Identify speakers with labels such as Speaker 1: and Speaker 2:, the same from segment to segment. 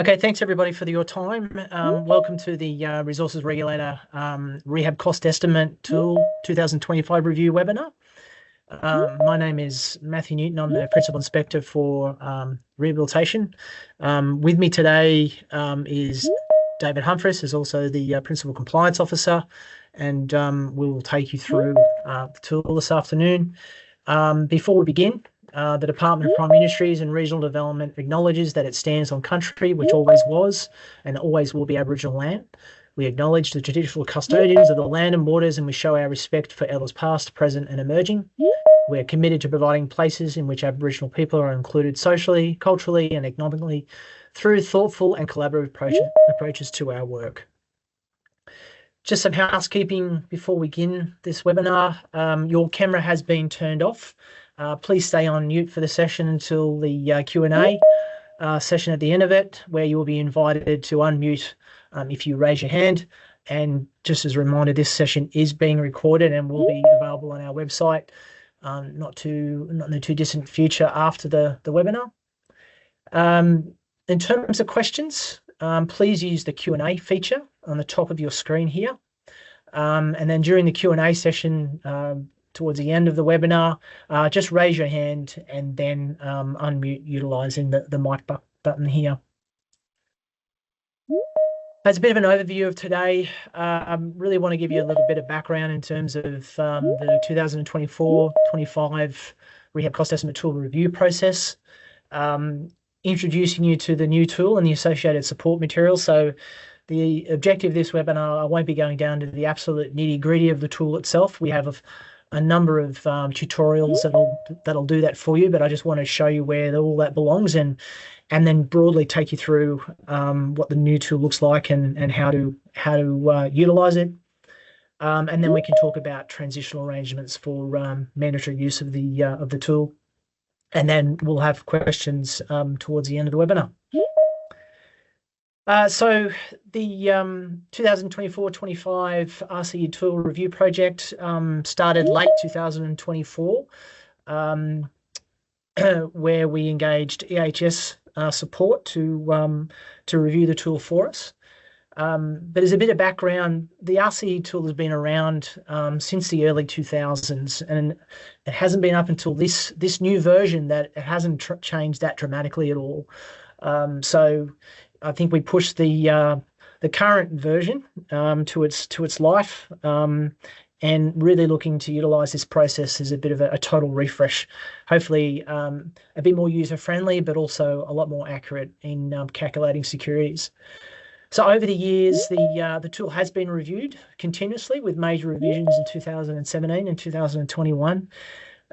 Speaker 1: Okay, thanks everybody for your time. Welcome to the Resources Regulator Rehab Cost Estimate Tool 2025 review webinar. My name is Matthew Newton. I'm the Principal Inspector for Rehabilitation. With me today is David Humphreys, who's also the Principal Compliance Officer, and we'll take you through the tool this afternoon. Before we begin, the Department of Prime Ministries and Regional Development acknowledges that it stands on country which always was and always will be Aboriginal land. We acknowledge the traditional custodians of the land and waters, and we show our respect for elders past, present and emerging. We're committed to providing places in which Aboriginal people are included socially, culturally and economically through thoughtful and collaborative approaches to our work. Just some housekeeping before we begin this webinar. Your camera has been turned off. Please stay on mute for the session until the Q&A session at the end of it, where you will be invited to unmute if you raise your hand. And just as a reminder, this session is being recorded and will be available on our website not in the too distant future after the webinar. In terms of questions, please use the Q&A feature on the top of your screen here. And then during the Q&A session, towards the end of the webinar, just raise your hand and then unmute utilising the mic button here. As a bit of an overview of today, I really want to give you a little bit of background in terms of the 2024-25 Rehab Cost Estimate Tool review process, introducing you to the new tool and the associated support materials. So the objective of this webinar, I won't be going down to the absolute nitty-gritty of the tool itself. We have a number of tutorials that'll do that for you, but I just want to show you where all that belongs and then broadly take you through what the new tool looks like and how to utilize it. And then we can talk about transitional arrangements for mandatory use of the tool. And then we'll have questions towards the end of the webinar. So the 2024-25 RCE tool review project started late 2024, where we engaged EHS support to review the tool for us. But as a bit of background, the RCE tool has been around since the early 2000s, and it hasn't been up until this new version that it hasn't changed that dramatically at all. So I think we pushed the current version to its life, and really looking to utilise this process as a bit of a total refresh. Hopefully, a bit more user friendly, but also a lot more accurate in calculating securities. So over the years, the tool has been reviewed continuously with major revisions in 2017 and 2021.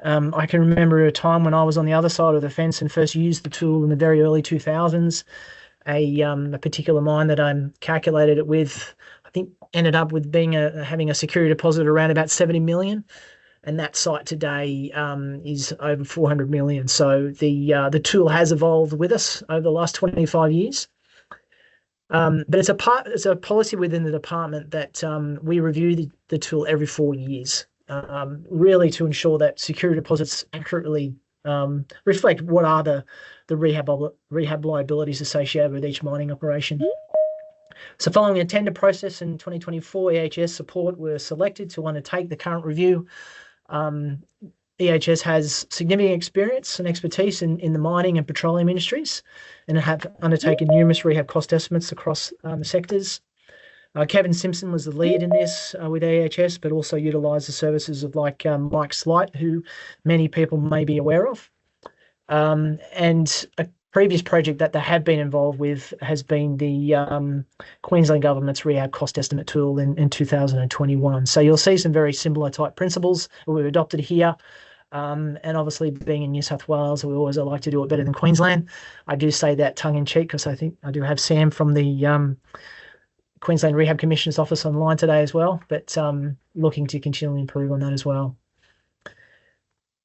Speaker 1: I can remember a time when I was on the other side of the fence and first used the tool in the very early 2000s. A particular mine that I'm calculated it with, I think ended up with having a security deposit around about 70 million, and that site today is over 400 million. So the tool has evolved with us over the last 25 years. But it's a policy within the department that we review the tool every 4 years, really to ensure that security deposits accurately reflect what are the rehab liabilities associated with each mining operation. So following a tender process in 2024, EHS support were selected to undertake the current review. EHS has significant experience and expertise in the mining and petroleum industries and have undertaken numerous rehab cost estimates across the sectors. Kevin Simpson was the lead in this with EHS, but also utilised the services of Mike Slight, who many people may be aware of. And a previous project that they have been involved with has been the Queensland Government's Rehab Cost Estimate tool in 2021. So you'll see some very similar type principles that we've adopted here. And obviously being in New South Wales, we always like to do it better than Queensland. I do say that tongue in cheek because I think I do have Sam from the Queensland Rehab Commissioner's office online today as well, but looking to continually improve on that as well.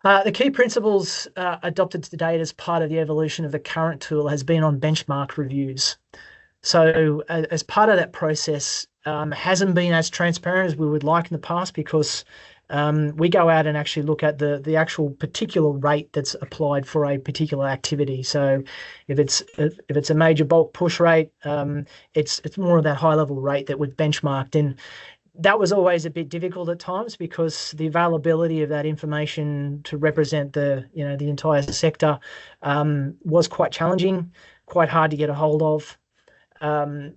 Speaker 1: The key principles adopted to date as part of the evolution of the current tool has been on benchmark reviews. So as part of that process, hasn't been as transparent as we would like in the past because we go out and actually look at the actual particular rate that's applied for a particular activity. So if it's a major bulk push rate, it's more of that high level rate that we've benchmarked. And that was always a bit difficult at times because the availability of that information to represent the entire sector was quite challenging, quite hard to get a hold of.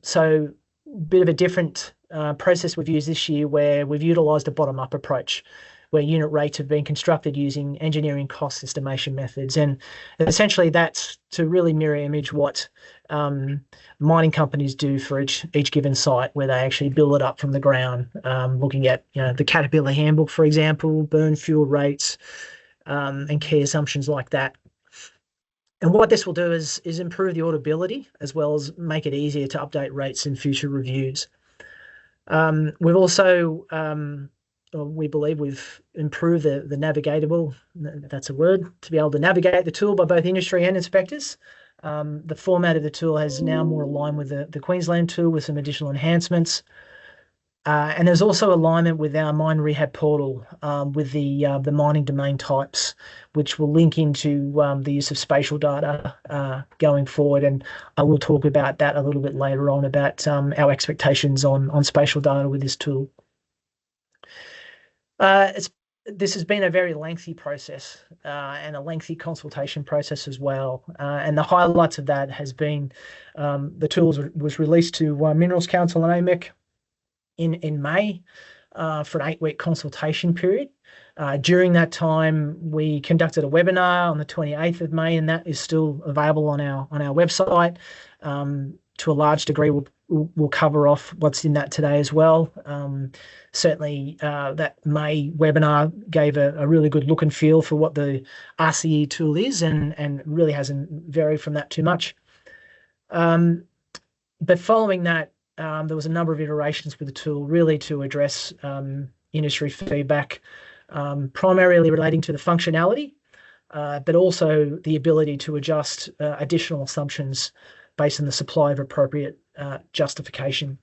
Speaker 1: So a bit of a different process we've used this year, where we've utilised a bottom-up approach, where unit rates have been constructed using engineering cost estimation methods. And essentially that's to really mirror image what mining companies do for each given site, where they actually build it up from the ground, looking at the Caterpillar handbook, for example, burn fuel rates, and key assumptions like that. And what this will do is improve the auditability as well as make it easier to update rates in future reviews. We've also, we believe we've improved the navigatable, that's a word, to be able to navigate the tool by both industry and inspectors. The format of the tool has now more aligned with the Queensland tool with some additional enhancements. And there's also alignment with our mine rehab portal with the mining domain types, which will link into the use of spatial data going forward. And I will talk about that a little bit later on, about our expectations on spatial data with this tool. This has been a very lengthy process and a lengthy consultation process as well. And the highlights of that has been the tool was released to Minerals Council and AMEC in May for an 8-week consultation period. During that time, we conducted a webinar on the 28th of May, and that is still available on our website. To a large degree, we'll cover off what's in that today as well. Certainly, that May webinar gave a really good look and feel for what the RCE tool is, and really hasn't varied from that too much. But following that, there was a number of iterations with the tool, really to address industry feedback, primarily relating to the functionality, but also the ability to adjust additional assumptions based on the supply of appropriate justification.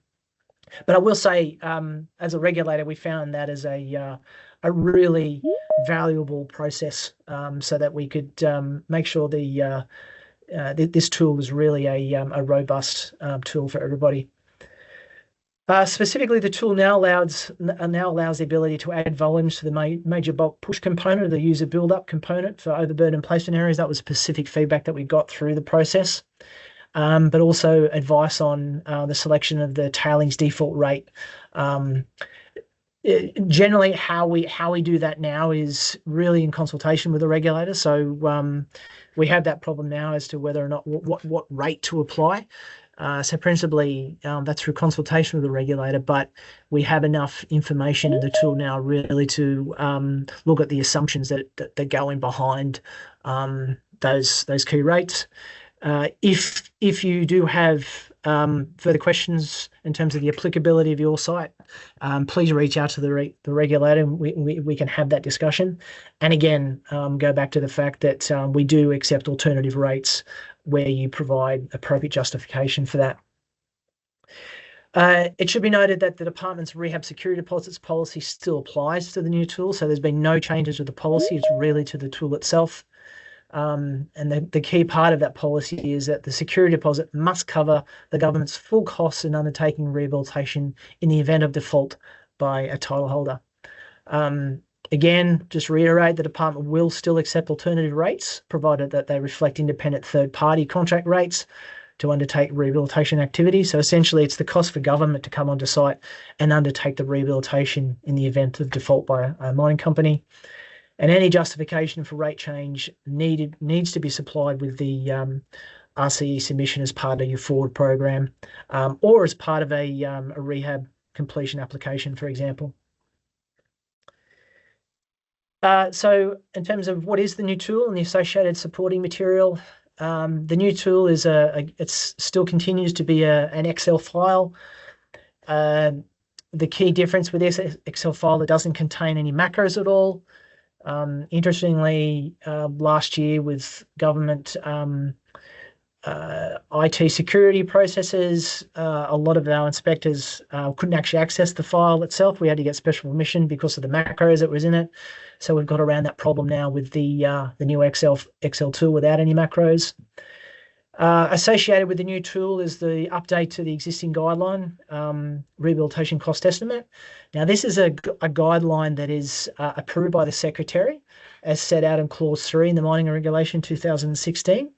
Speaker 1: But I will say, as a regulator, we found that as a really valuable process, so that we could make sure this tool was really a robust tool for everybody. Specifically, the tool now allows the ability to add volumes to the major bulk push component, the user build-up component for overburden placement areas. That was specific feedback that we got through the process, but also advice on the selection of the tailings default rate. Generally, how we do that now is really in consultation with the regulator. So we have that problem now as to whether or not what rate to apply. So principally, that's through consultation with the regulator, but we have enough information in the tool now really to look at the assumptions that go in behind those key rates. If you do have further questions in terms of the applicability of your site, please reach out to the regulator, and we can have that discussion. And again, go back to the fact that we do accept alternative rates where you provide appropriate justification for that. It should be noted that the department's rehab security deposits policy still applies to the new tool, so there's been no changes to the policy. It's really to the tool itself. And the key part of that policy is that the security deposit must cover the government's full costs in undertaking rehabilitation in the event of default by a title holder. Again, just reiterate, the department will still accept alternative rates, provided that they reflect independent third-party contract rates to undertake rehabilitation activities. So essentially, it's the cost for government to come onto site and undertake the rehabilitation in the event of default by a mining company. And any justification for rate change needs to be supplied with the RCE submission as part of your forward program, or as part of a rehab completion application, for example. So in terms of what is the new tool and the associated supporting material, the new tool is it still continues to be an Excel file. The key difference with this Excel file, it doesn't contain any macros at all. Interestingly, last year with government IT security processes. A lot of our inspectors couldn't actually access the file itself. We had to get special permission because of the macros that was in it. So we've got around that problem now with the new Excel tool without any macros. Associated with the new tool is the update to the existing guideline, Rehabilitation Cost Estimate. Now, this is a guideline that is approved by the Secretary as set out in Clause 3 in the Mining Regulation 2016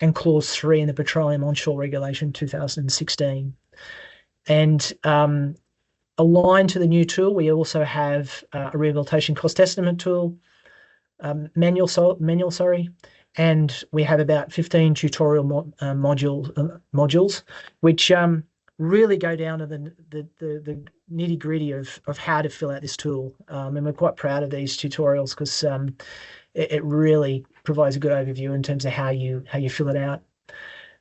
Speaker 1: and Clause 3 in the Petroleum Onshore Regulation 2016. And aligned to the new tool, we also have a Rehabilitation Cost Estimate tool, manual, and we have about 15 tutorial modules, which really go down to the nitty gritty of how to fill out this tool. And we're quite proud of these tutorials because it really provides a good overview in terms of how you fill it out.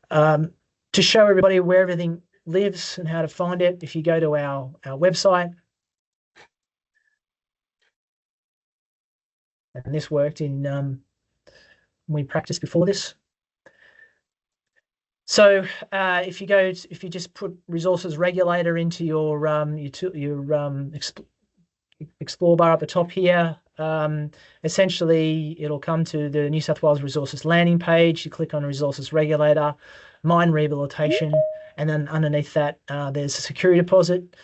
Speaker 1: To show everybody where everything lives and how to find it, if you go to our website, and this worked in we practiced before this. So if you just put resources regulator into your explore bar at the top here, essentially it'll come to the New South Wales Resources landing page. You click on resources regulator, mine rehabilitation, and then underneath that there's a security deposit.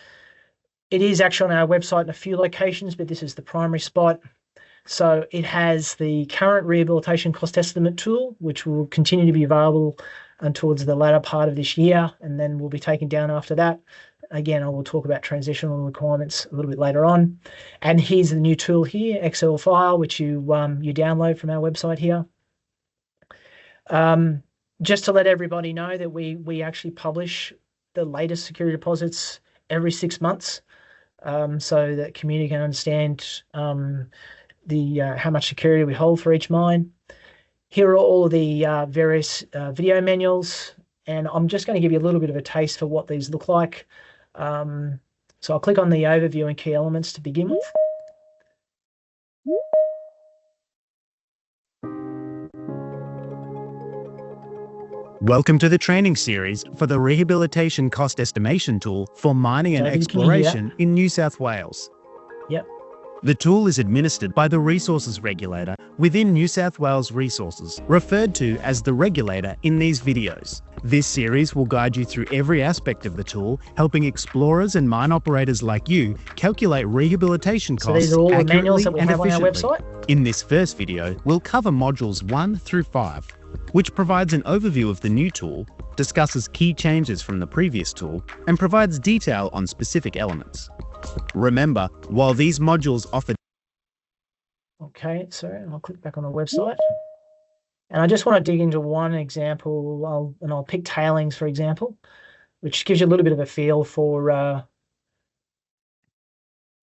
Speaker 1: It is actually on our website in a few locations, but this is the primary spot. So it has the current rehabilitation cost estimate tool, which will continue to be available towards the latter part of this year, and then will be taken down after that. Again, I will talk about transitional requirements a little bit later on. And here's the new tool here, Excel file, which you download from our website here. Just to let everybody know that we actually publish the latest security deposits every 6 months, so that community can understand how much security we hold for each mine. Here are all the various video manuals, and I'm just going to give you a little bit of a taste for what these look like. So I'll click on the overview and key elements to begin with.
Speaker 2: Welcome to the training series for the Rehabilitation Cost Estimation tool for mining and exploration in New South Wales.
Speaker 1: Yep.
Speaker 2: The tool is administered by the Resources Regulator within New South Wales Resources, referred to as the regulator in these videos. This series will guide you through every aspect of the tool, helping explorers and mine operators like you calculate rehabilitation costs
Speaker 1: these are all the
Speaker 2: accurately
Speaker 1: manuals that we
Speaker 2: and
Speaker 1: have on our
Speaker 2: efficiently.
Speaker 1: website.
Speaker 2: In this first video, we'll cover modules 1 through 5, which provides an overview of the new tool, discusses key changes from the previous tool, and provides detail on specific elements. Remember, while these modules offer...
Speaker 1: Okay, so I'll click back on the website. And I just want to dig into one example, I'll pick tailings, for example, which gives you a little bit of a feel for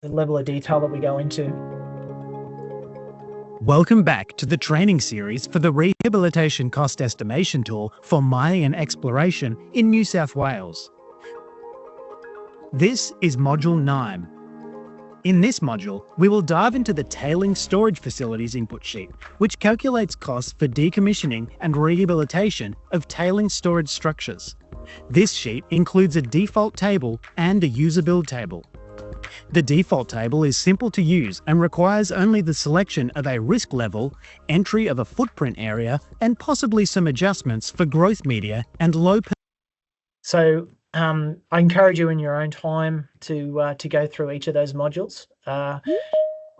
Speaker 1: the level of detail that we go into.
Speaker 2: Welcome back to the training series for the Rehabilitation Cost Estimation tool for mining and exploration in New South Wales. This is Module 9. In this module, we will dive into the Tailings Storage Facilities input sheet, which calculates costs for decommissioning and rehabilitation of tailings storage structures. This sheet includes a default table and a user build table. The default table is simple to use and requires only the selection of a risk level, entry of a footprint area, and possibly some adjustments for growth media and low...
Speaker 1: So I encourage you in your own time to go through each of those modules.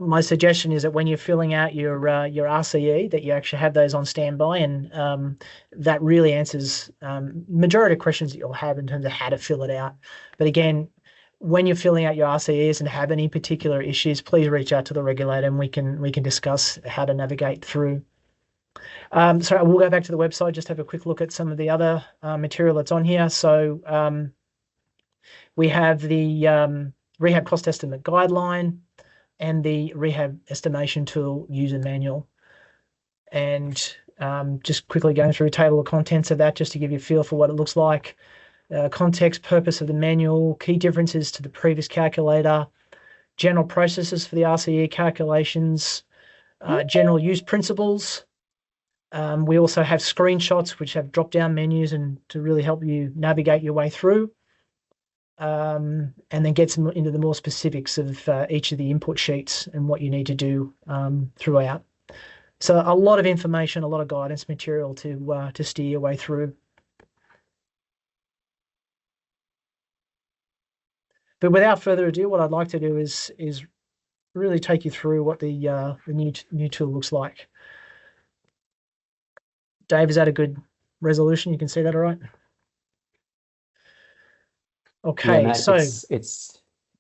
Speaker 1: My suggestion is that when you're filling out your RCE, that you actually have those on standby, and that really answers majority of questions that you'll have in terms of how to fill it out. But again, when you're filling out your RCEs and have any particular issues, please reach out to the regulator and we can discuss how to navigate through. So I will go back to the website, just have a quick look at some of the other material that's on here. So we have the Rehab Cost Estimate Guideline and the Rehab Estimation Tool User Manual. And just quickly going through a table of contents of that just to give you a feel for what it looks like. Context, purpose of the manual, key differences to the previous calculator, general processes for the RCE calculations, general use principles, We also have screenshots which have drop-down menus and to really help you navigate your way through, and then get some into the more specifics of each of the input sheets and what you need to do throughout. So a lot of information, a lot of guidance material to steer your way through. But without further ado, what I'd like to do is really take you through what the new tool looks like. Dave, is that a good resolution? You can see that all right? Okay,
Speaker 3: yeah, Matt,
Speaker 1: so
Speaker 3: it's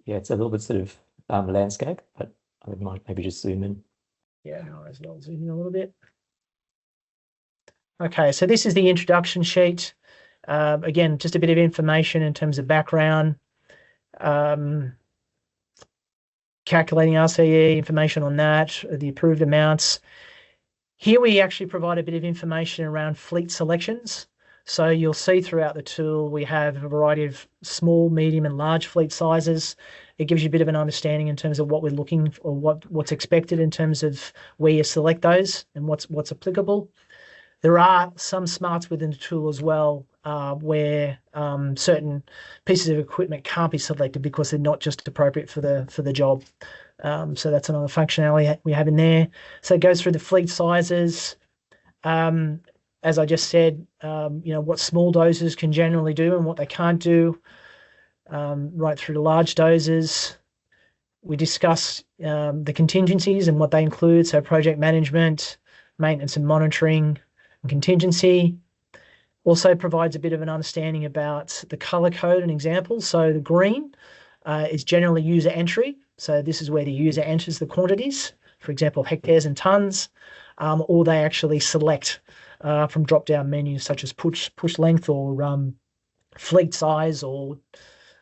Speaker 3: a little bit sort of landscape, but I might maybe just zoom in.
Speaker 1: yeah, no worries. I'll zoom in a little bit. Okay, so this is the introduction sheet. Again, just a bit of information in terms of background, calculating RCE, information on that, the approved amounts. Here we actually provide a bit of information around fleet selections. So you'll see throughout the tool, we have a variety of small, medium, and large fleet sizes. It gives you a bit of an understanding in terms of what we're looking for, or what's expected in terms of where you select those and what's applicable. There are some smarts within the tool as well, where certain pieces of equipment can't be selected because they're not just appropriate for the job. So that's another functionality we have in there. So it goes through the fleet sizes. As I just said, what small doses can generally do and what they can't do, right through to large doses. We discuss the contingencies and what they include, so project management, maintenance and monitoring, and contingency. Also provides a bit of an understanding about the color code and examples. So the green is generally user entry. So this is where the user enters the quantities, for example, hectares and tons, or they actually select from drop-down menus such as push length or fleet size or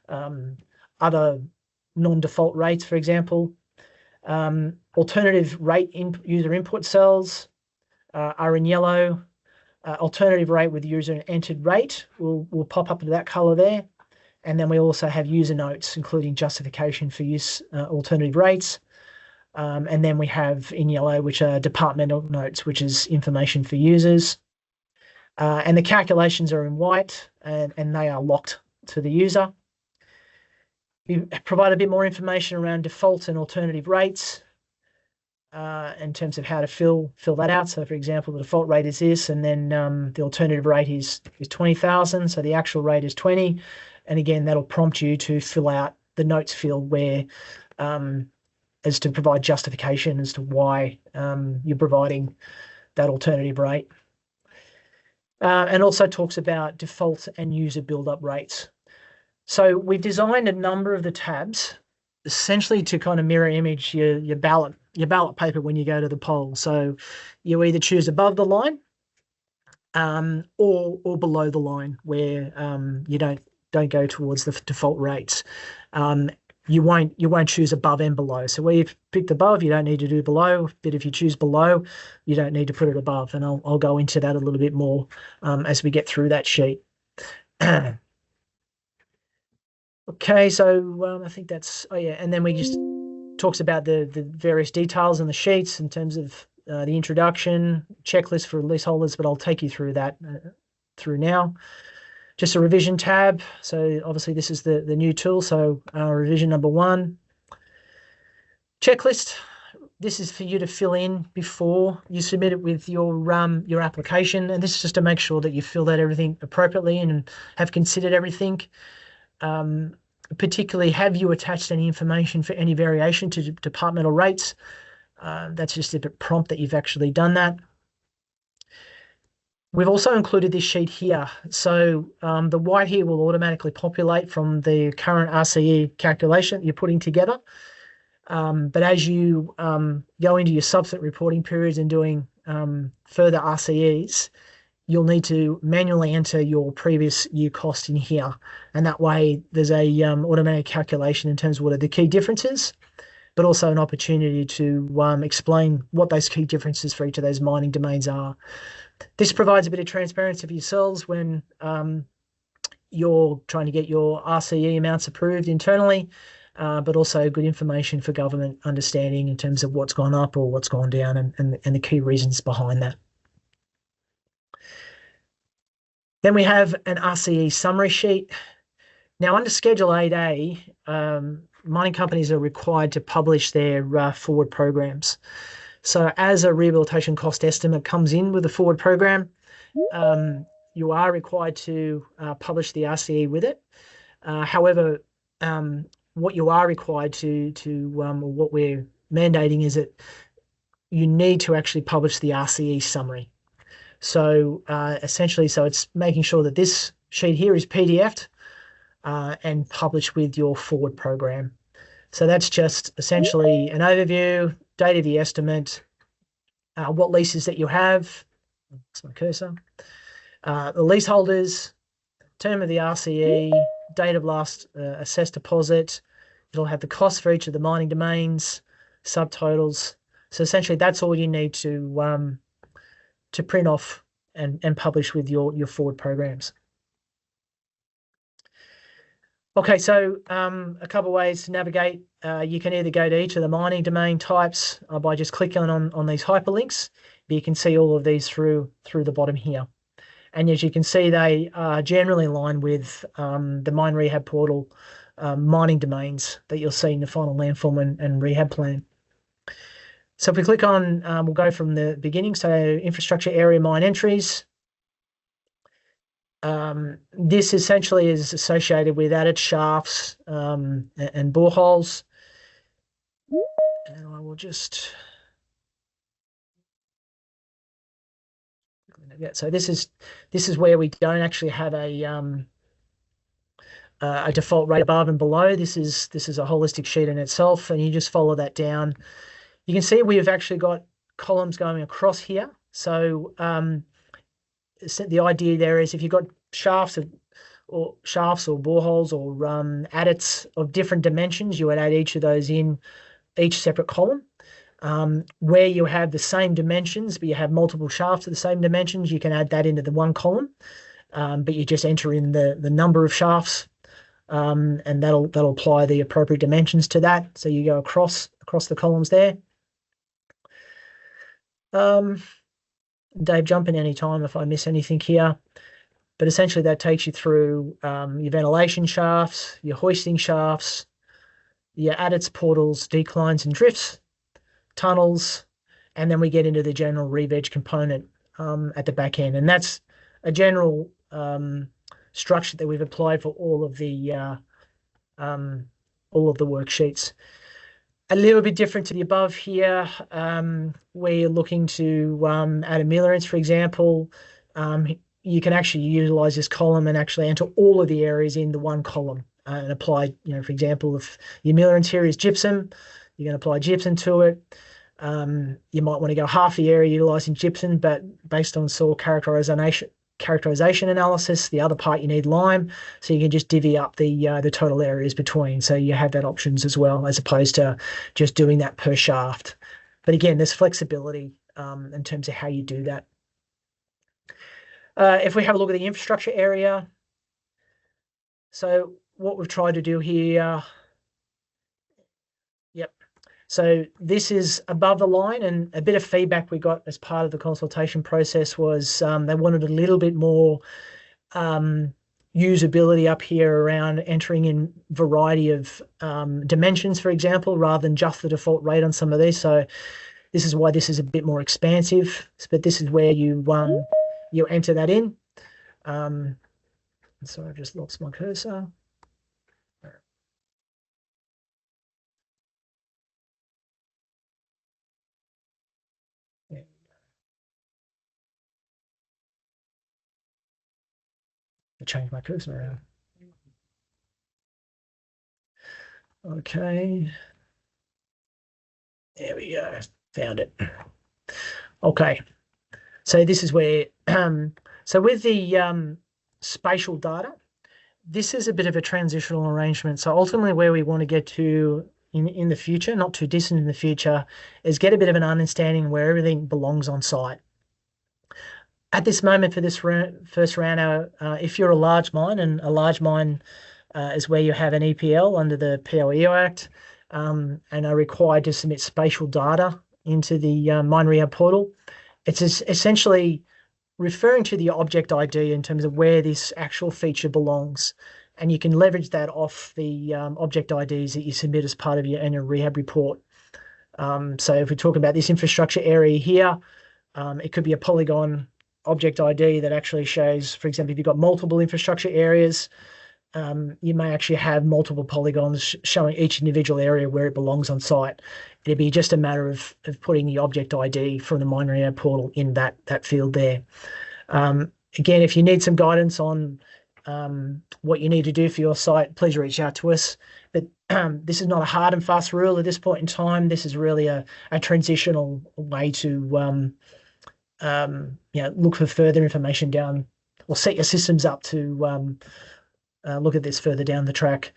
Speaker 1: other non-default rates, for example. Alternative rate user input cells are in yellow. Alternative rate with user entered rate will pop up to that color there. And then we also have user notes, including justification for use alternative rates. And then we have in yellow, which are departmental notes, which is information for users. And the calculations are in white and they are locked to the user. We provide a bit more information around default and alternative rates in terms of how to fill that out. So for example, the default rate is this, and then the alternative rate is 20,000. So the actual rate is 20. And again, that'll prompt you to fill out the notes field where as to provide justification as to why you're providing that alternative rate. And also talks about default and user build-up rates. So we've designed a number of the tabs essentially to kind of mirror image your ballot paper when you go to the poll. So you either choose above the line or below the line where you don't go towards the default rates. You won't choose above and below. So where you've picked above, you don't need to do below. But if you choose below, you don't need to put it above. And I'll go into that a little bit more as we get through that sheet. Okay, so I think that's, and then we just talks about the various details in the sheets in terms of the introduction, checklist for leaseholders, but I'll take you through that through now. Just a revision tab. So obviously this is the new tool. So revision number 1. Checklist. This is for you to fill in before you submit it with your application. And this is just to make sure that you fill out everything appropriately and have considered everything. Particularly, have you attached any information for any variation to departmental rates? That's just a bit prompt that you've actually done that. We've also included this sheet here. So the white here will automatically populate from the current RCE calculation that you're putting together. But as you go into your subsequent reporting periods and doing further RCEs, you'll need to manually enter your previous year cost in here. And that way there's a automatic calculation in terms of what are the key differences, but also an opportunity to explain what those key differences for each of those mining domains are. This provides a bit of transparency for yourselves when you're trying to get your RCE amounts approved internally, but also good information for government understanding in terms of what's gone up or what's gone down and the key reasons behind that. Then we have an RCE summary sheet. Now, under Schedule 8A, mining companies are required to publish their forward programs. So as a rehabilitation cost estimate comes in with a forward program, you are required to publish the RCE with it. However, what you are required what we're mandating is that you need to actually publish the RCE summary. So essentially, it's making sure that this sheet here is PDF'd and published with your forward program. So that's just essentially an overview, date of the estimate, what leases that you have, that's my cursor, the leaseholders, term of the RCE, date of last assessed deposit. It'll have the cost for each of the mining domains, subtotals. So essentially, that's all you need to print off and publish with your forward programs. Okay, so a couple of ways to navigate. You can either go to each of the mining domain types by just clicking on these hyperlinks. But you can see all of these through the bottom here. And as you can see, they are generally aligned with the Mine Rehab Portal mining domains that you'll see in the final landform and rehab plan. So if we click on, we'll go from the beginning. So infrastructure area mine entries. This essentially is associated with added shafts and boreholes. And I will just... Yeah, so this is where we don't actually have a default rate above and below. This is a holistic sheet in itself, and you just follow that down. You can see we've actually got columns going across here. So the idea there is if you've got shafts or boreholes or adits of different dimensions, you would add each of those in each separate column. Where you have the same dimensions, but you have multiple shafts of the same dimensions, you can add that into the one column, but you just enter in the number of shafts, and that'll apply the appropriate dimensions to that. So you go across the columns there. Dave, jump in any time if I miss anything here. But essentially that takes you through your ventilation shafts, your hoisting shafts, your adits, portals, declines and drifts, tunnels, and then we get into the general re-veg component at the back end. And that's a general structure that we've applied for all of the worksheets. A little bit different to the above here, where you're looking to add ameliorants, for example. You can actually utilize this column and actually enter all of the areas in the one column and apply, for example, if the ameliorants here is gypsum, you're going to apply gypsum to it. You might want to go half the area utilizing gypsum, but based on soil characterization analysis, the other part you need lime, so you can just divvy up the total areas between. So you have that options as well, as opposed to just doing that per shaft. But again, there's flexibility in terms of how you do that. If we have a look at the infrastructure area, so what we've tried to do here, so this is above the line, and a bit of feedback we got as part of the consultation process was they wanted a little bit more usability up here around entering in variety of dimensions, for example, rather than just the default rate on some of these. So this is why this is a bit more expansive, but this is where you enter that in. So I've just lost my cursor. I changed my cursor around. Okay. There we go. Found it. Okay. So this is where, so with the spatial data, this is a bit of a transitional arrangement. So ultimately where we want to get to in the future, not too distant in the future, is get a bit of an understanding where everything belongs on site. At this moment for this first round, if you're a large mine, and a large mine is where you have an EPL under the POEO Act, and are required to submit spatial data into the Mine Rehab portal, it's essentially referring to the object ID in terms of where this actual feature belongs. And you can leverage that off the object IDs that you submit as part of your annual rehab report. So if we talk about this infrastructure area here, it could be a polygon object ID that actually shows, for example, if you've got multiple infrastructure areas, you may actually have multiple polygons showing each individual area where it belongs on site. It'd be just a matter of putting the object ID from the Mine Rehab portal in that field there. Again, if you need some guidance on what you need to do for your site, please reach out to us. But this is not a hard and fast rule at this point in time. This is really a transitional way to look for further information down, or set your systems up to look at this further down the track.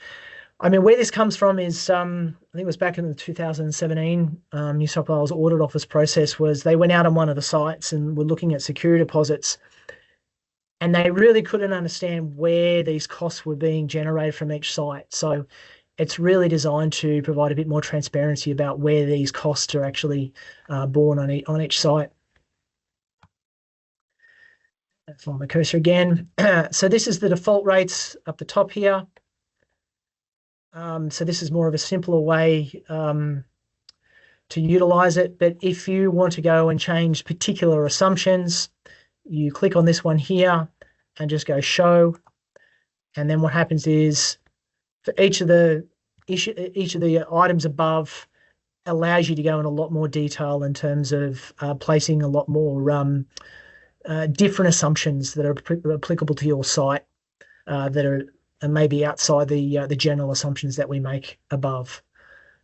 Speaker 1: I mean, where this comes from is, I think it was back in the 2017 New South Wales Audit Office process, was they went out on one of the sites and were looking at security deposits, and they really couldn't understand where these costs were being generated from each site. So it's really designed to provide a bit more transparency about where these costs are actually borne on each site. Find my cursor again. So this is the default rates up the top here. So this is more of a simpler way to utilize it. But if you want to go and change particular assumptions, you click on this one here and just go show. And then what happens is, for each of the items above, allows you to go in a lot more detail in terms of placing a lot more different assumptions that are applicable to your site that are maybe outside the general assumptions that we make above.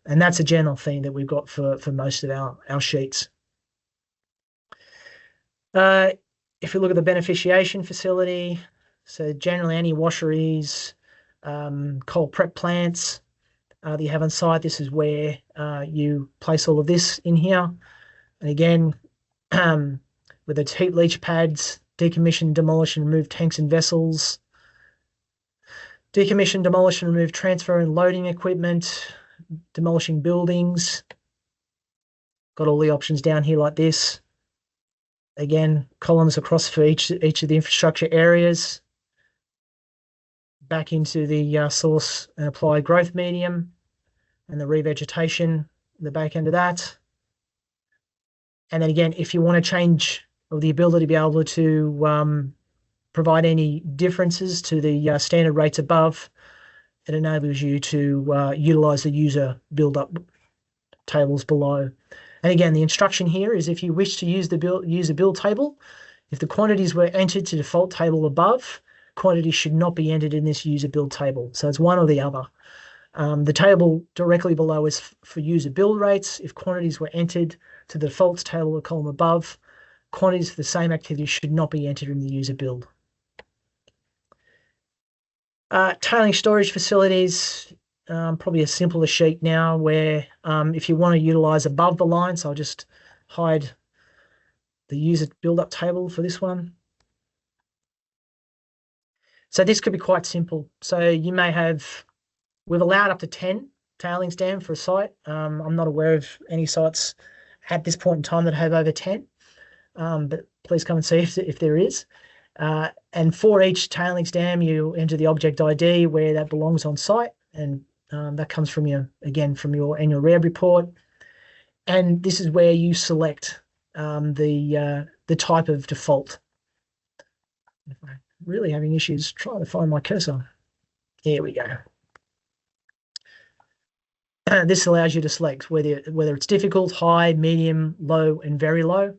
Speaker 1: And that's a general theme that we've got for most of our sheets. If you look at the beneficiation facility, so generally any washeries, coal prep plants that you have on site, this is where you place all of this in here. And again, with its heat leach pads, decommission, demolish and remove tanks and vessels, decommission, demolish and remove transfer and loading equipment, demolishing buildings. Got all the options down here like this. Again, columns across for each of the infrastructure areas. Back into the source and applied growth medium and the revegetation, the back end of that. And then again, if you want to change, or the ability to be able to provide any differences to the standard rates above, it enables you to utilize the user build-up tables below. And again, the instruction here is, if you wish to use the user build table, if the quantities were entered to default table above, quantities should not be entered in this user build table. So it's one or the other. The table directly below is for user build rates. If quantities were entered to the defaults table or column above, quantities for the same activity should not be entered in the user build. Tailing storage facilities, probably a simpler sheet now, where if you want to utilize above the line, so I'll just hide the user build-up table for this one. So this could be quite simple. So you may have, we've allowed up to 10 tailings dam for a site. I'm not aware of any sites at this point in time that have over 10, but please come and see if there is. And for each tailings dam, you enter the object ID where that belongs on site, and that comes from your annual rehab report. And this is where you select the type of default. If I'm really having issues trying to find my cursor. Here we go. This allows you to select whether it's difficult, high, medium, low, and very low.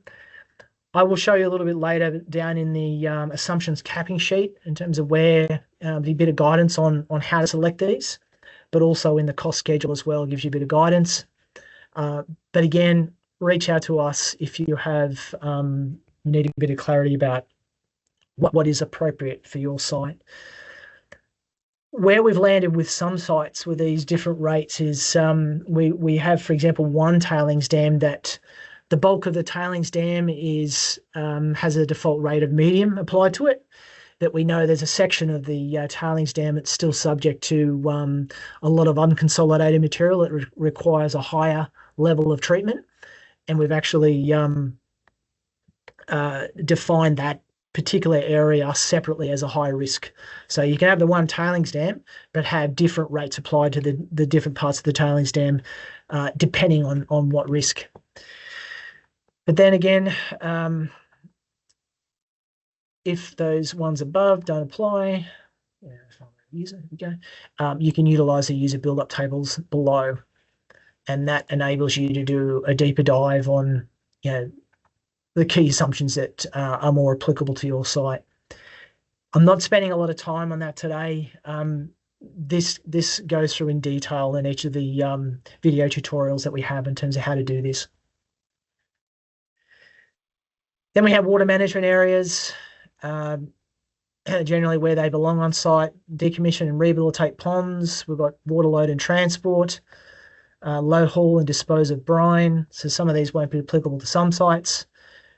Speaker 1: I will show you a little bit later down in the assumptions capping sheet in terms of where a bit of guidance on how to select these, but also in the cost schedule as well, gives you a bit of guidance. But again, reach out to us if you have need a bit of clarity about what is appropriate for your site. Where we've landed with some sites with these different rates is we have, for example, one tailings dam that the bulk of the tailings dam is has a default rate of medium applied to it. But we know there's a section of the tailings dam that's still subject to a lot of unconsolidated material that requires a higher level of treatment. And we've actually defined that particular area separately as a high risk. So you can have the one tailings dam, but have different rates applied to the different parts of the tailings dam, depending on what risk. But then again, if those ones above don't apply, you can utilize the user build-up tables below, and that enables you to do a deeper dive on, the key assumptions that are more applicable to your site. I'm not spending a lot of time on that today. This goes through in detail in each of the video tutorials that we have in terms of how to do this. Then we have water management areas, generally where they belong on site. Decommission and rehabilitate ponds. We've got water load and transport, load, haul and dispose of brine. So some of these won't be applicable to some sites.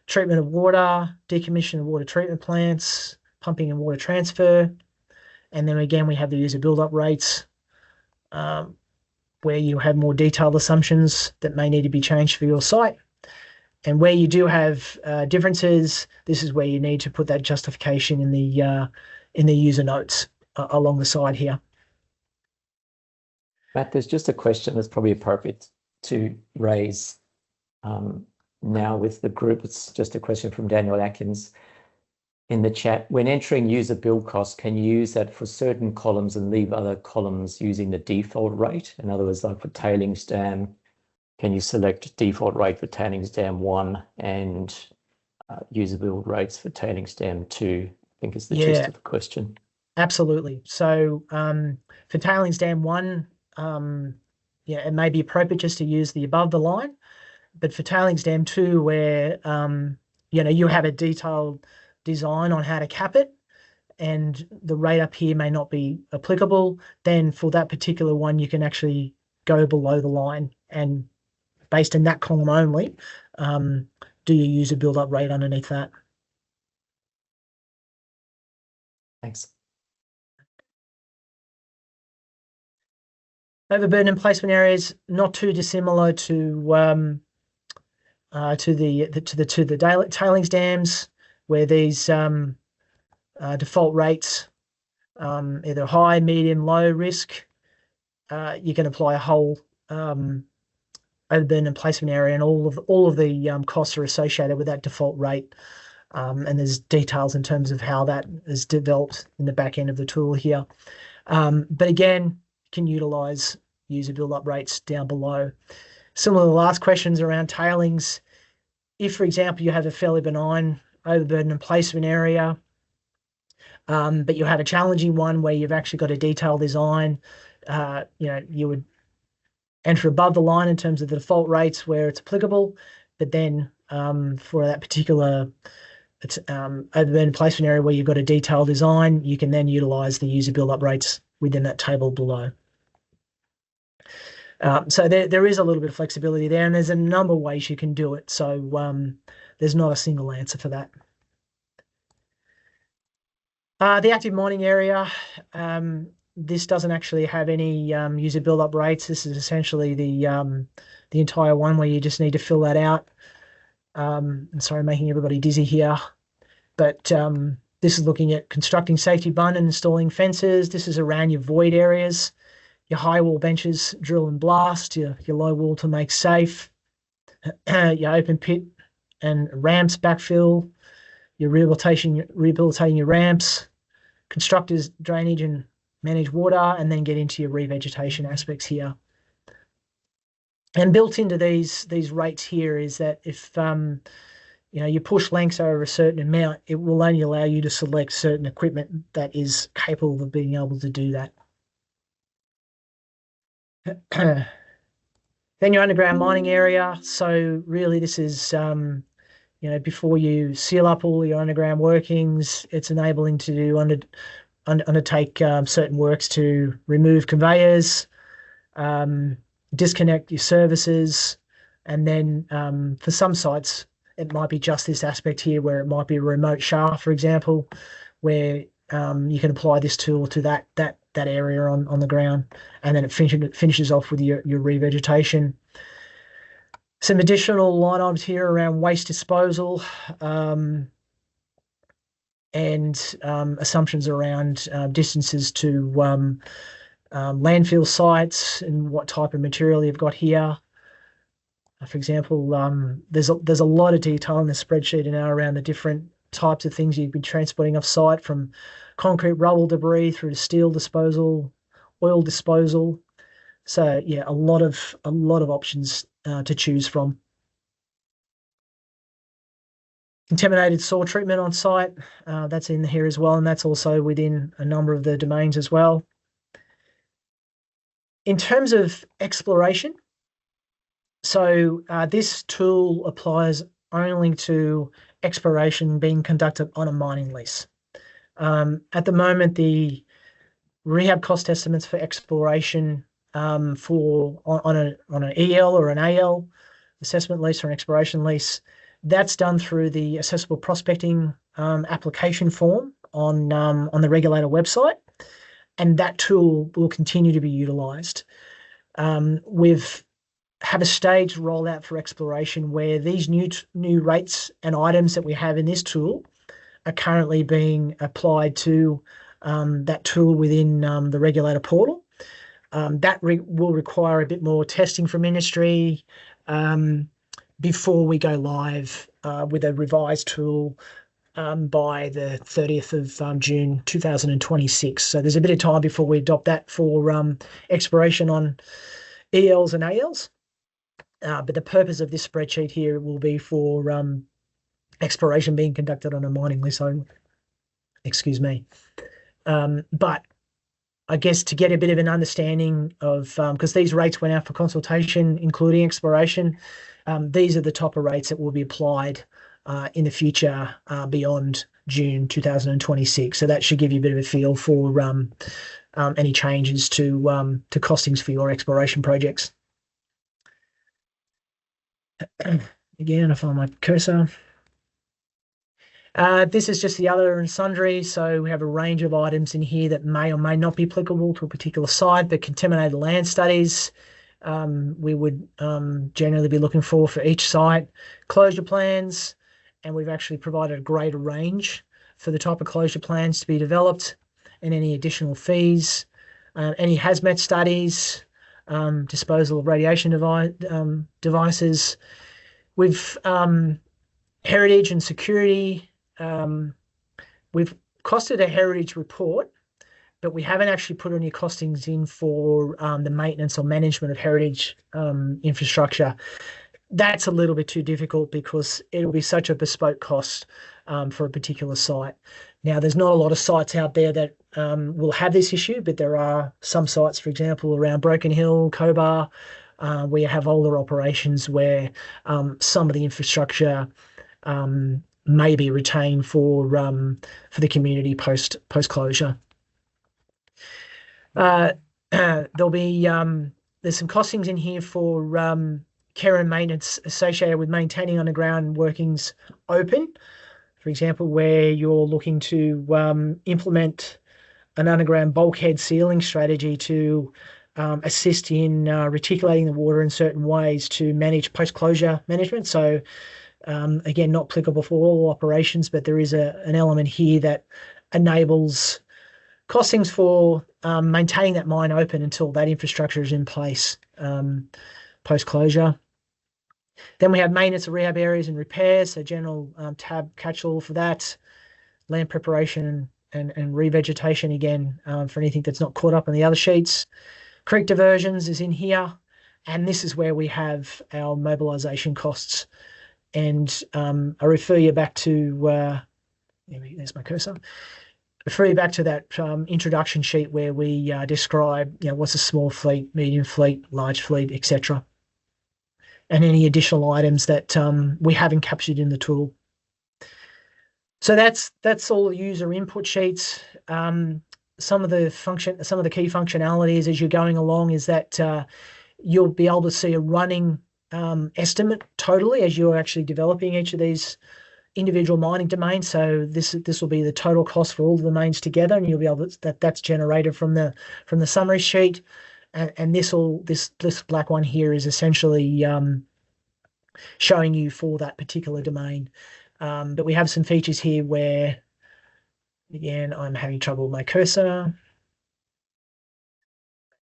Speaker 1: Treatment of water, decommission of water treatment plants, pumping and water transfer. And then again, we have the user build-up rates, where you have more detailed assumptions that may need to be changed for your site. And where you do have differences, this is where you need to put that justification in the user notes along the side here.
Speaker 3: Matt, there's just a question that's probably appropriate to raise now with the group. It's just a question from Daniel Atkins in the chat. When entering user build costs, can you use that for certain columns and leave other columns using the default rate? In other words, like for tailings dam, can you select default rate for tailings dam 1 and user build rates for tailings dam 2? I think is the gist of the question.
Speaker 1: Absolutely. So for tailings dam 1, it may be appropriate just to use the above the line. But for tailings dam 2, where you have a detailed design on how to cap it, and the rate up here may not be applicable, then for that particular one, you can actually go below the line and, based on that column only, do your user build-up rate underneath that.
Speaker 3: Thanks.
Speaker 1: Overburden and placement areas, not too dissimilar to the tailings dams, where these default rates, either high, medium, low risk, you can apply a whole overburden and placement area, and all of the costs are associated with that default rate. And there's details in terms of how that is developed in the back end of the tool here. But again, can utilize user build-up rates down below. Similar to the last questions around tailings, if, for example, you have a fairly benign overburden and placement area, but you have a challenging one where you've actually got a detailed design, you would enter above the line in terms of the default rates where it's applicable, but then for that particular overburden placement area where you've got a detailed design, you can then utilize the user build-up rates within that table below. So there is a little bit of flexibility there, and there's a number of ways you can do it. So there's not a single answer for that. The active mining area, this doesn't actually have any user build-up rates. This is essentially the entire one where you just need to fill that out. Sorry, making everybody dizzy here. But this is looking at constructing safety bund and installing fences. This is around your void areas. Your high wall benches, drill and blast, your low wall to make safe, your open pit and ramps backfill, your rehabilitating your ramps, constructors drainage and manage water, and then get into your revegetation aspects here. And built into these rates here is that if you push lengths over a certain amount, it will only allow you to select certain equipment that is capable of being able to do that. Then your underground mining area. So really this is, before you seal up all your underground workings, it's enabling to undertake certain works to remove conveyors, disconnect your services, and then for some sites, it might be just this aspect here where it might be a remote shaft, for example, where you can apply this tool to that area on the ground, and then it finishes off with your revegetation. Some additional line items here around waste disposal. and assumptions around distances to landfill sites and what type of material you've got here. For example, there's a lot of detail in the spreadsheet now around the different types of things you'd be transporting off site, from concrete rubble debris through to steel disposal, oil disposal. So yeah, a lot of options to choose from. Contaminated soil treatment on site, that's in here as well, and that's also within a number of the domains as well. In terms of exploration, so this tool applies only to exploration being conducted on a mining lease. At the moment, the rehab cost estimates for exploration on an EL or an AL assessment lease or an exploration lease, that's done through the accessible prospecting application form on the regulator website, and that tool will continue to be utilised. We've have a staged rollout for exploration where these new rates and items that we have in this tool are currently being applied to that tool within the regulator portal. That will require a bit more testing from industry before we go live with a revised tool by the 30th of June 2026. So there's a bit of time before we adopt that for exploration on ELs and ALs. But the purpose of this spreadsheet here will be for exploration being conducted on a mining lease only. Excuse me. But I guess to get a bit of an understanding of, because these rates went out for consultation, including exploration, these are the top of rates that will be applied in the future beyond June 2026. So that should give you a bit of a feel for any changes to costings for your exploration projects. Again, I find my cursor. This is just the other and sundry. So we have a range of items in here that may or may not be applicable to a particular site, but contaminated land studies we would generally be looking for each site. Closure plans, and we've actually provided a greater range for the type of closure plans to be developed and any additional fees. Any hazmat studies, disposal of radiation devices. We've heritage and security. We've costed a heritage report, but we haven't actually put any costings in for the maintenance or management of heritage infrastructure. That's a little bit too difficult because it'll be such a bespoke cost for a particular site. Now, there's not a lot of sites out there that will have this issue, but there are some sites, for example, around Broken Hill, Cobar, where you have older operations where some of the infrastructure may be retained for the community post closure. There'll be there's some costings in here for care and maintenance associated with maintaining underground workings open. For example, where you're looking to implement an underground bulkhead sealing strategy to assist in reticulating the water in certain ways to manage post-closure management. So again, not applicable for all operations, but there is an element here that enables costings for maintaining that mine open until that infrastructure is in place post-closure. Then we have maintenance of rehab areas and repairs, so general tab catch-all for that. Land preparation and revegetation, again, for anything that's not caught up in the other sheets. Creek diversions is in here, and this is where we have our mobilisation costs. And I refer you back to, there's my cursor. Refer you back to that introduction sheet where we describe, what's a small fleet, medium fleet, large fleet, etc. And any additional items that we haven't captured in the tool. So that's all the user input sheets. Some of the key functionalities as you're going along is that you'll be able to see a running estimate totally as you're actually developing each of these individual mining domains. So this will be the total cost for all the domains together, and you'll be able to, that's generated from the summary sheet. And this black one here is essentially showing you for that particular domain. But we have some features here where Again, I'm having trouble with my cursor.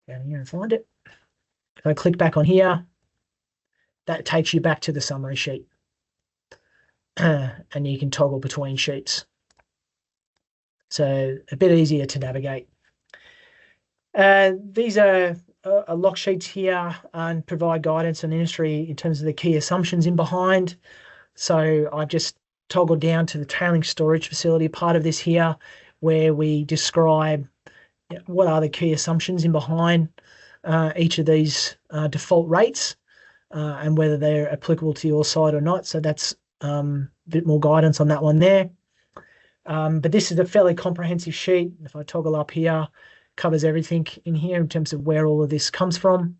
Speaker 1: Down here and find it. If I click back on here, that takes you back to the summary sheet. And you can toggle between sheets. So a bit easier to navigate. These are lock sheets here and provide guidance on industry in terms of the key assumptions in behind. So I've just toggled down to the tailing storage facility part of this here, where we describe what are the key assumptions in behind each of these default rates and whether they're applicable to your site or not. So that's a bit more guidance on that one there. But this is a fairly comprehensive sheet. If I toggle up here, covers everything in here in terms of where all of this comes from.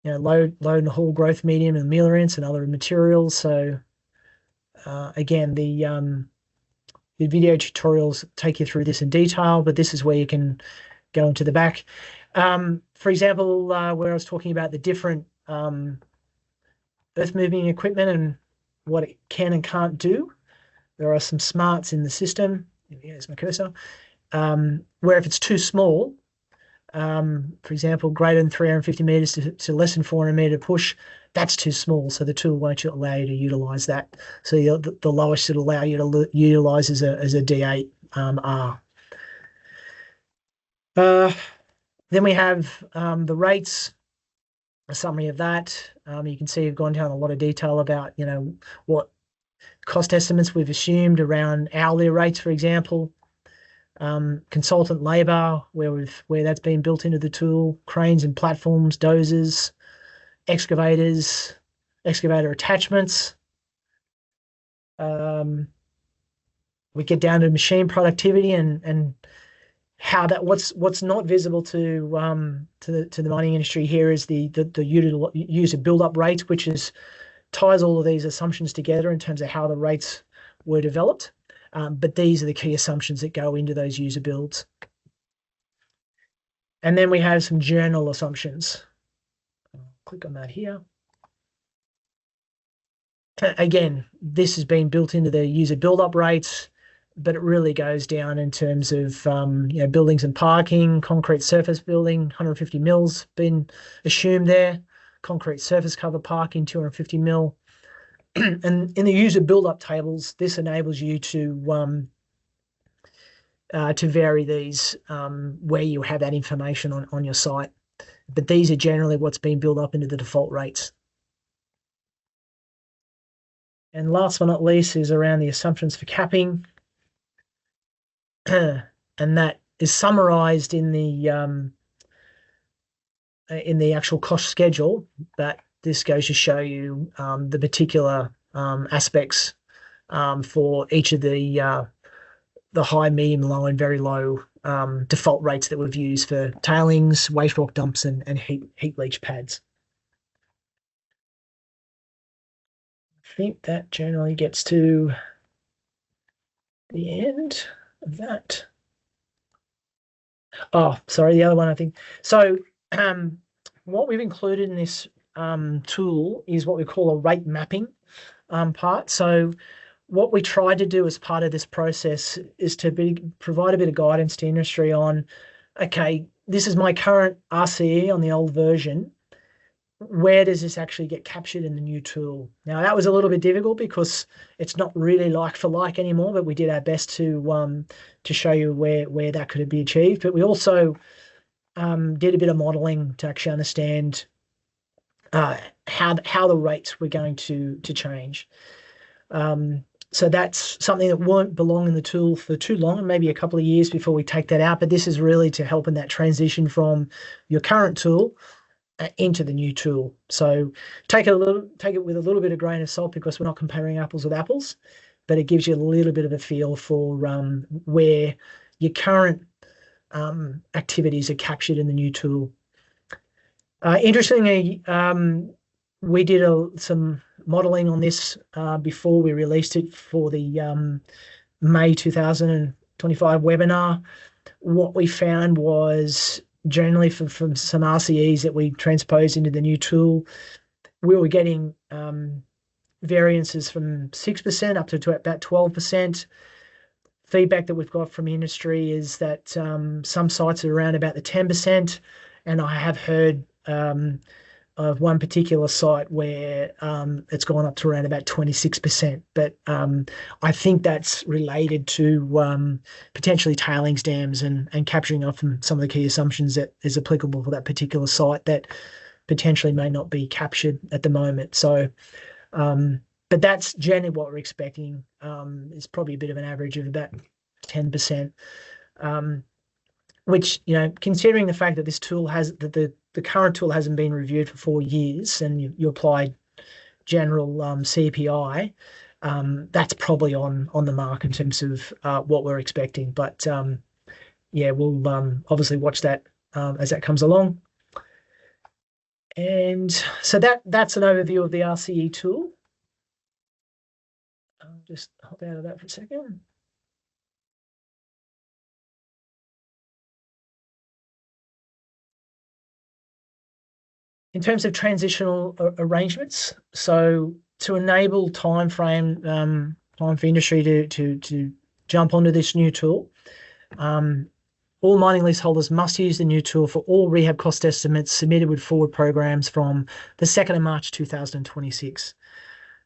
Speaker 1: Load and haul growth medium and ameliorants and other materials. So again, the video tutorials take you through this in detail, but this is where you can go into the back. For example, where I was talking about the different earth moving equipment and what it can and can't do, there are some smarts in the system. Here's my cursor. Where if it's too small, for example, greater than 350 meters to less than 400 meter push, that's too small. So the tool won't allow you to utilize that. So the lowest it'll allow you to utilize is a D8 R. Then we have the rates, a summary of that. You can see we've gone down a lot of detail about, what cost estimates we've assumed around hourly rates, for example. Consultant labor, where that's been built into the tool, cranes and platforms, dozers, excavators, excavator attachments. We get down to machine productivity and how that what's not visible to the mining industry here is the user build-up rate, which ties all of these assumptions together in terms of how the rates were developed. But these are the key assumptions that go into those user builds. And then we have some journal assumptions. I'll click on that here. Again, this has been built into the user build-up rates, but it really goes down in terms of buildings and parking, concrete surface building, 150 mils been assumed there, concrete surface cover parking, 250 mil. And in the user build-up tables, this enables you to vary these where you have that information on your site. But these are generally what's been built up into the default rates. And last but not least is around the assumptions for capping. And that is summarized in the actual cost schedule, but this goes to show you the particular aspects for each of the high, medium, low, and very low default rates that we've used for tailings, waste rock dumps, and heat leach pads. I think that generally gets to the end of that. Oh, sorry, the other one, I think. So what we've included in this tool is what we call a rate mapping part. So what we tried to do as part of this process is to provide a bit of guidance to industry on, okay, this is my current RCE on the old version. Where does this actually get captured in the new tool? Now, that was a little bit difficult because it's not really like for like anymore, but we did our best to show you where that could be achieved. But we also did a bit of modeling to actually understand how the rates were going to change. So that's something that won't belong in the tool for too long, maybe a couple of years before we take that out. But this is really to help in that transition from your current tool into the new tool. So take it with a little bit of grain of salt because we're not comparing apples with apples, but it gives you a little bit of a feel for where your current activities are captured in the new tool. Interestingly, we did some modeling on this before we released it for the May 2025 webinar. What we found was generally from some RCEs that we transposed into the new tool, we were getting variances from 6% up to about 12%. Feedback that we've got from industry is that some sites are around about the 10%, and I have heard of one particular site where it's gone up to around about 26%. But I think that's related to potentially tailings dams and capturing off from some of the key assumptions that is applicable for that particular site that potentially may not be captured at the moment. So, but that's generally what we're expecting. It's probably a bit of an average of about 10%. Which, considering the fact that this tool the current tool hasn't been reviewed for 4 years, and you apply general CPI, that's probably on the mark in terms of what we're expecting. But yeah, we'll obviously watch that as that comes along. And so that's an overview of the RCE tool. I'll just hop out of that for a second. In terms of transitional arrangements, so to enable time for industry to jump onto this new tool, all mining leaseholders must use the new tool for all rehab cost estimates submitted with forward programs from the 2nd of March 2026.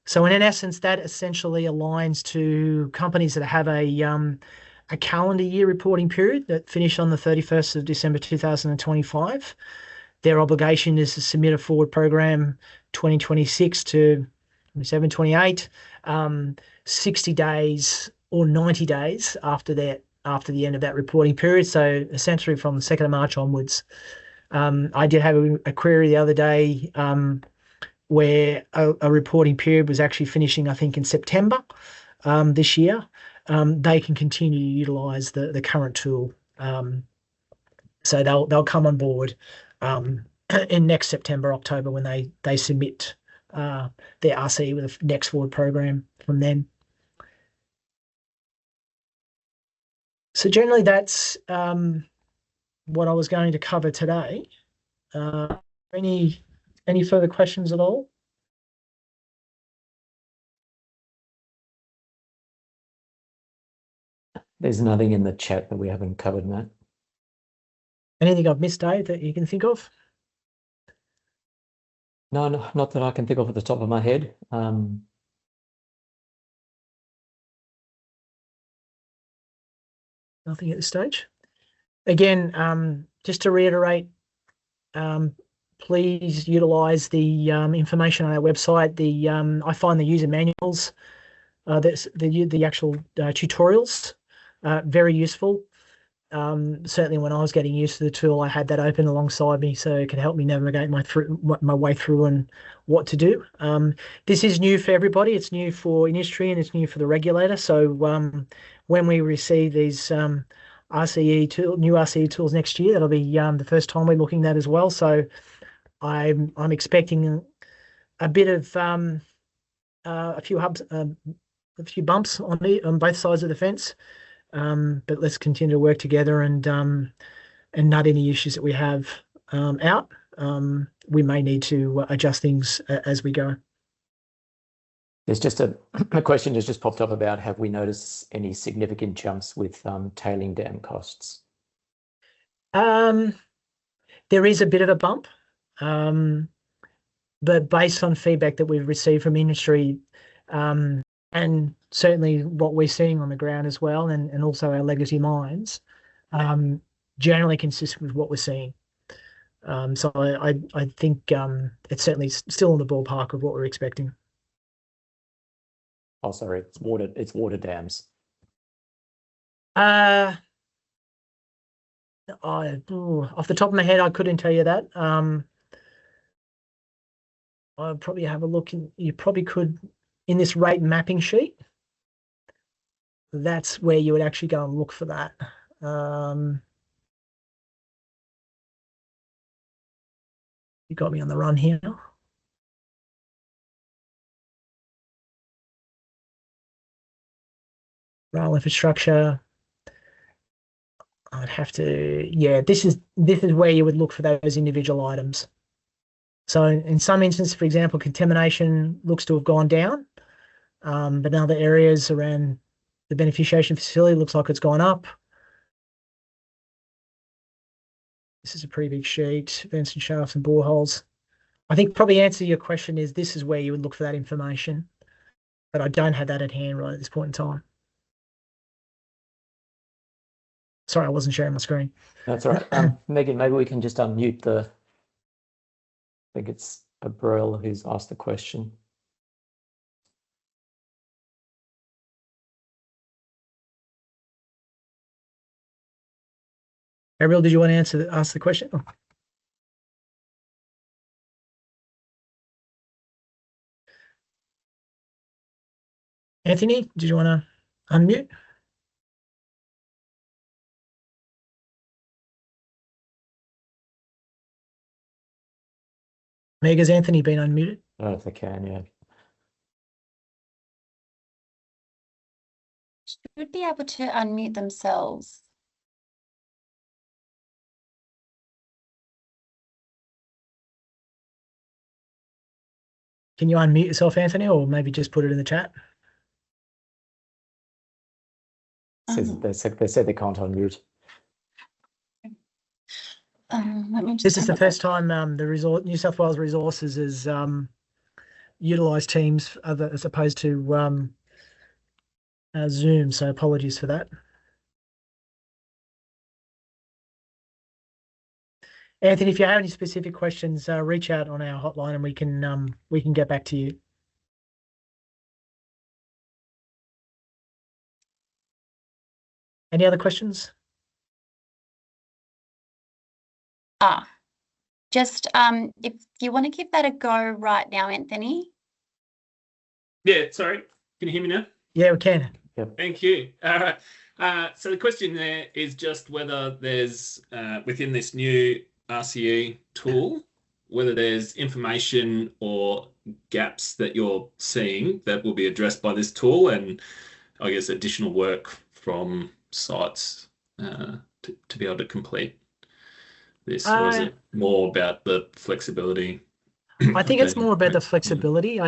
Speaker 1: So in essence, that essentially aligns to companies that have a calendar year reporting period that finish on the 31st of December 2025. Their obligation is to submit a forward program 2026 to 27, 28, 60 days or 90 days after the end of that reporting period. So essentially from the 2nd of March onwards. I did have a query the other day where a reporting period was actually finishing, I think, in September this year. They can continue to utilise the current tool. So they'll come on board in next September, October, when they submit their RCE with the next forward program from then. So generally, that's what I was going to cover today. Any further questions at all?
Speaker 3: There's nothing in the chat that we haven't covered, Matt.
Speaker 1: Anything I've missed, Dave, that you can think of?
Speaker 3: No, not that I can think of at the top of my head.
Speaker 1: Nothing at this stage. Again, just to reiterate, please utilise the information on our website. I find the user manuals, that's the actual tutorials, very useful. Certainly when I was getting used to the tool, I had that open alongside me, so it could help me navigate my way through and what to do. This is new for everybody. It's new for industry and it's new for the regulator. So when we receive these new RCE tools next year, that'll be the first time we're looking at that as well. So I'm expecting a bit of a few bumps on both sides of the fence. But let's continue to work together and nut any issues that we have out. We may need to adjust things as we go.
Speaker 3: There's just a question that's just popped up about, have we noticed any significant jumps with tailing dam costs?
Speaker 1: There is a bit of a bump, but based on feedback that we've received from industry, and certainly what we're seeing on the ground as well, and also our legacy mines, generally consistent with what we're seeing. So I think it's certainly still in the ballpark of what we're expecting.
Speaker 3: Oh, sorry, it's water dams.
Speaker 1: Off the top of my head, I couldn't tell you that. I'll probably have a look. You probably could, in this rate mapping sheet, that's where you would actually go and look for that. You got me on the run here. Rail infrastructure. I'd have to, yeah, this is where you would look for those individual items. So in some instances, for example, contamination looks to have gone down, but in other areas around the beneficiation facility looks like it's gone up. This is a pretty big sheet, vents and shafts and boreholes. I think probably answer your question is this is where you would look for that information, but I don't have that at hand right at this point in time. Sorry, I wasn't sharing my screen.
Speaker 3: That's all right. Megan, maybe we can just unmute I think it's Abril who's asked the question.
Speaker 1: Ariel, did you want to ask the question? Oh. Anthony, did you want to unmute? Meg, has Anthony been unmuted?
Speaker 3: Oh, if I can, yeah.
Speaker 4: Should be able to unmute themselves.
Speaker 1: Can you unmute yourself, Anthony, or maybe just put it in the chat?
Speaker 3: They said they can't unmute.
Speaker 4: Let me just
Speaker 1: This is the first time the New South Wales Resources has utilised Teams as opposed to Zoom, so apologies for that. Anthony, if you have any specific questions, reach out on our hotline and we can get back to you. Any other questions?
Speaker 4: Just if you want to give that a go right now, Anthony.
Speaker 5: Yeah, sorry. Can you hear me now?
Speaker 1: Yeah, we can.
Speaker 3: Yep.
Speaker 5: Thank you. All right. So the question there is just whether there's, within this new RCE tool, whether there's information or gaps that you're seeing that will be addressed by this tool, and I guess additional work from sites to be able to complete this, or is it more about the flexibility?
Speaker 1: I think it's more about the flexibility.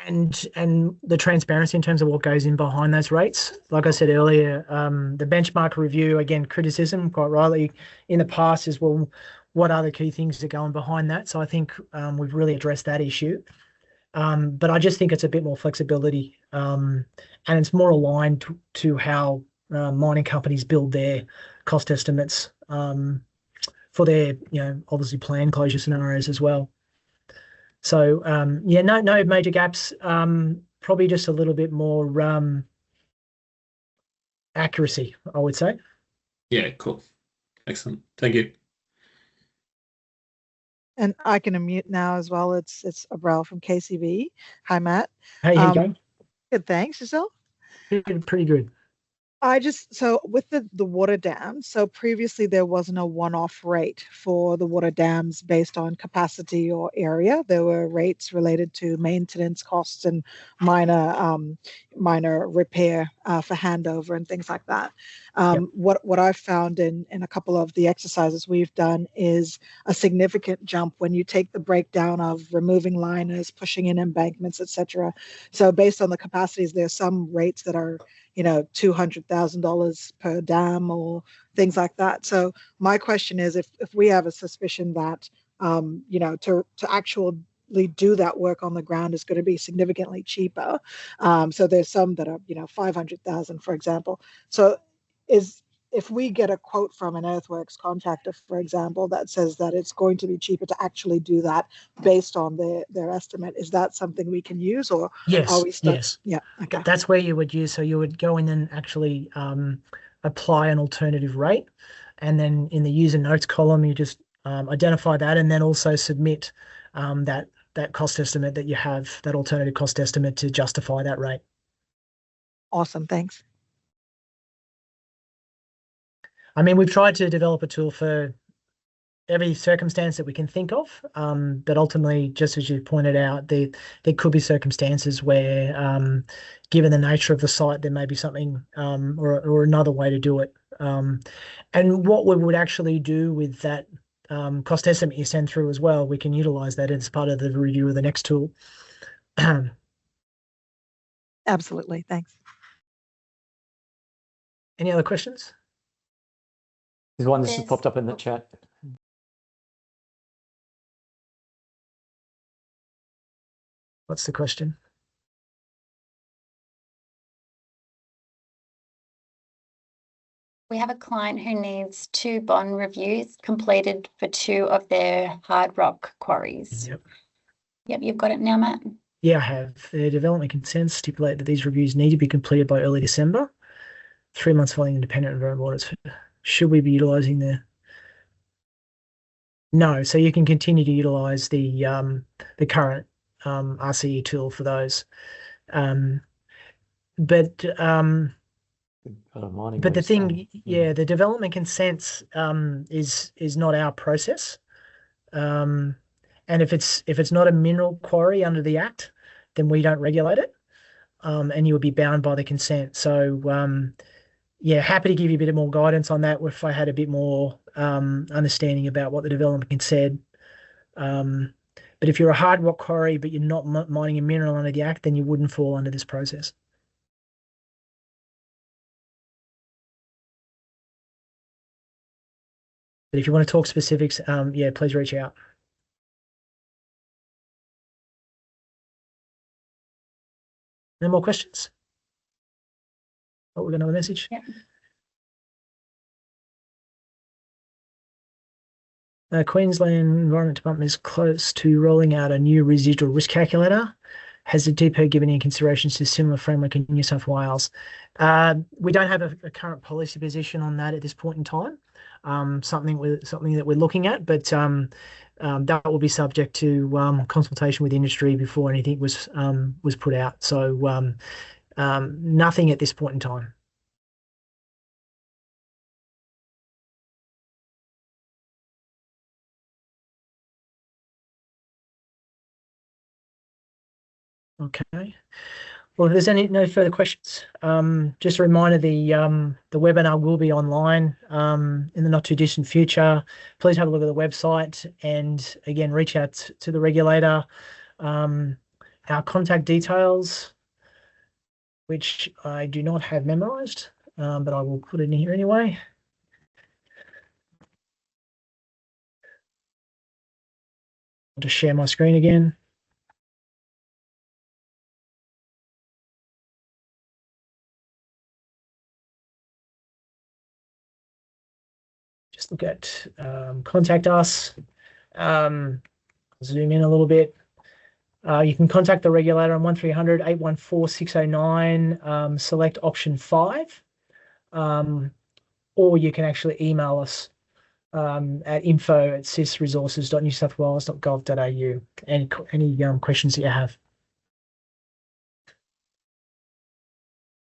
Speaker 1: And the transparency in terms of what goes in behind those rates. Like I said earlier, the benchmark review, again, criticism quite rightly in the past is, well, what are the key things that go on behind that? So I think we've really addressed that issue. But I just think it's a bit more flexibility, and it's more aligned to how mining companies build their cost estimates for their, obviously planned closure scenarios as well. So yeah, no major gaps. Probably just a little bit more accuracy, I would say.
Speaker 5: Yeah, cool. Excellent. Thank you.
Speaker 6: And I can unmute now as well. It's Abrel from KCB. Hi, Matt.
Speaker 1: Hey, how you going?
Speaker 6: Good, thanks. Yourself?
Speaker 1: Pretty good.
Speaker 6: So with the water dams, so previously there wasn't a one-off rate for the water dams based on capacity or area. There were rates related to maintenance costs and minor repair for handover and things like that.
Speaker 1: Yep.
Speaker 6: What I've found in a couple of the exercises we've done is a significant jump when you take the breakdown of removing liners, pushing in embankments, etc. So based on the capacities, there's some rates that are $200,000 per dam or things like that. So my question is, if we have a suspicion that to actually do that work on the ground is going to be significantly cheaper. So there's some that are 500,000, for example. So if we get a quote from an earthworks contractor, for example, that says that it's going to be cheaper to actually do that based on their estimate, is that something we can use, or
Speaker 1: yes,
Speaker 6: are we stuck?
Speaker 1: yes,
Speaker 6: yeah, okay.
Speaker 1: That's where you would use. So you would go in and actually apply an alternative rate, and then in the user notes column, you just identify that, and then also submit that cost estimate that you have, that alternative cost estimate, to justify that rate.
Speaker 6: Awesome, thanks.
Speaker 1: I mean, we've tried to develop a tool for every circumstance that we can think of, but ultimately, just as you pointed out, there could be circumstances where, given the nature of the site, there may be something or another way to do it. And what we would actually do with that cost estimate you send through as well, we can utilize that as part of the review of the next tool.
Speaker 6: Absolutely. Thanks.
Speaker 1: Any other questions?
Speaker 3: There's one that's just
Speaker 4: There's-
Speaker 3: popped up in the chat.
Speaker 1: What's the question?
Speaker 4: We have a client who needs 2 bond reviews completed for 2 of their hard rock quarries.
Speaker 1: Yep.
Speaker 4: Yep, you've got it now, Matt.
Speaker 1: Yeah, I have. The development consents stipulate that these reviews need to be completed by early December, 3 months following independent environmental audits. Should we be utilising the... No, so you can continue to utilise the current RCE tool for those. But the thing, yeah, the development consents is not our process. And if it's not a mineral quarry under the Act, then we don't regulate it, and you would be bound by the consent. So yeah, happy to give you a bit more guidance on that if I had a bit more understanding about what the development consent. But if you're a hard rock quarry but you're not mining a mineral under the Act, then you wouldn't fall under this process. But if you want to talk specifics, yeah, please reach out. No more questions? Oh, we've got another message.
Speaker 4: Yeah.
Speaker 1: Queensland Environment Department is close to rolling out a new residual risk calculator. Has the depot given any considerations to similar framework in New South Wales? We don't have a current policy position on that at this point in time. Something that we're looking at, but that will be subject to consultation with industry before anything was put out. So nothing at this point in time. Okay. Well, if there's no further questions, just a reminder, the webinar will be online in the not too distant future. Please have a look at the website and again, reach out to the regulator. Our contact details, which I do not have memorized, but I will put it in here anyway. I'll just share my screen again. Just look at contact us. Zoom in a little bit. You can contact the regulator on 1300 814 609, select option 5, or you can actually email us at info@sisresources.newsouthwales.gov.au. Any questions that you have.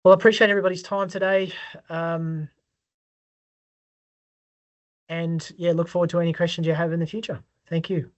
Speaker 1: Well, I appreciate everybody's time today. And yeah, look forward to any questions you have in the future. Thank you.